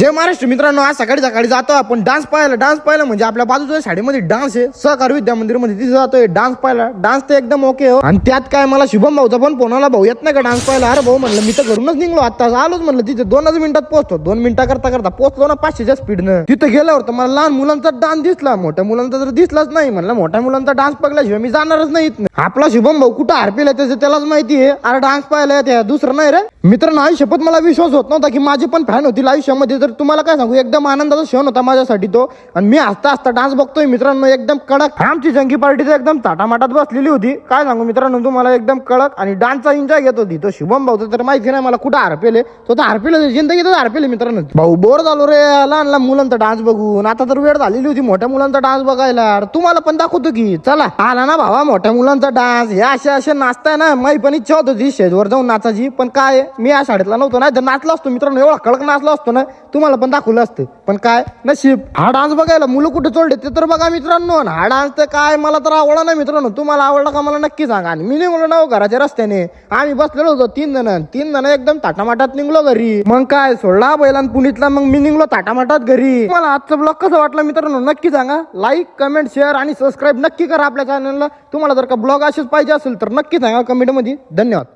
जय महाराष्ट्र मित्रांनो, आज सकाळी सकाळी जातो आपण डान्स पाहायला म्हणजे आपल्या बाजूच्या शाळेमध्ये डान्स आहे, सहकार विद्या मंदिर मध्ये, तिथे जातोय डान्स पाहायला. डान्स तर एकदम ओके हो. आणि त्यात काय मला शुभम भाऊचा पण फोन आला, भाऊ येत नाही का डान्स पाहायला. अरे भाऊ म्हणलं मी तर घरूनच निघलो आता, आलोच म्हणलं. तिथे 2च मिनिटात पोहोचतो. 2 मिनिटा करता पोहोचलो ना 500च्या स्पीडनं. तिथे गेल्यावर तर मला लहान मुलांचा डान्स दिसला, मोठ्या मुलांचा तर दिसलाच नाही. म्हणलं मोठ्या मुलांचा डान्स बघल्याशिवाय मी जाणारच नाही. आपला शुभम भाऊ कुठं हरपेला त्याचं त्यालाच माहिती आहे. अरे डान्स पाहायला त्या दुसरं नाही रे मित्रांनो. आयुष्यात मला विश्वास होत नव्हता की माझी पण फॅन होतील आयुष्यामध्ये. तर तुम्हाला काय सांगू, एकदम आनंदाचा क्षण होता माझ्यासाठी तो. आणि मी हसता हसता डान्स बघतोय मित्रांनो, एकदम कडक. आमची जंगी पार्टी तर एकदम ताटामाटात बसलेली होती. काय सांगू मित्रांनो तुम्हाला, एकदम कडक आणि डान्सचा एन्जॉय घेत होती. तो शुभम भाऊ तर माहिती नाही मला कुठं हरपेले. तो तर हरपेले, जिंदगीतच हरपेले मित्रांनो. भाऊ बोर झालो रे लहान लहान मुलांचा डान्स बघून. आता तर वेळ झालेली होती मोठ्या मुलांचा डान्स बघायला. तुम्हाला पण दाखवतो की चला. आला ना भावा मोठ्या मुलांचा डान्स. हे असे नाचताय ना, माझी पण इच्छा होत होती स्टेजवर जाऊन नाचायची. पण काय मी या शाळेतला नव्हतो, नाही तर नाचला असतो मित्रांनो. एवढा कडक नाचला असतो ना, तुम्हाला पण दाखवलं असतं. पण काय नशीब, हा डान्स बघायला मुलं कुठे चोरले ते तर बघा मित्रांनो. हा डान्स तर काय मला तर आवडला नाही मित्रांनो. तुम्हाला आवडला का मला नक्की सांगा. आणि मी निघलो ना घराच्या रस्त्याने. आम्ही बसलेलो होतो 3 जण एकदम ताटामाटात निघलो घरी. मग काय सोडला बैलान पुणीतला, मग मी निघलो ताटामाटात घरी. मला आजचं ब्लॉग कसं वाटलं मित्रांनो नक्की सांगा. लाईक, कमेंट, शेअर आणि सबस्क्राईब नक्की करा आपल्या चॅनलला. तुम्हाला जर का ब्लॉग असेच पाहिजे असेल तर नक्की सांगा कमेंट मध्ये. धन्यवाद.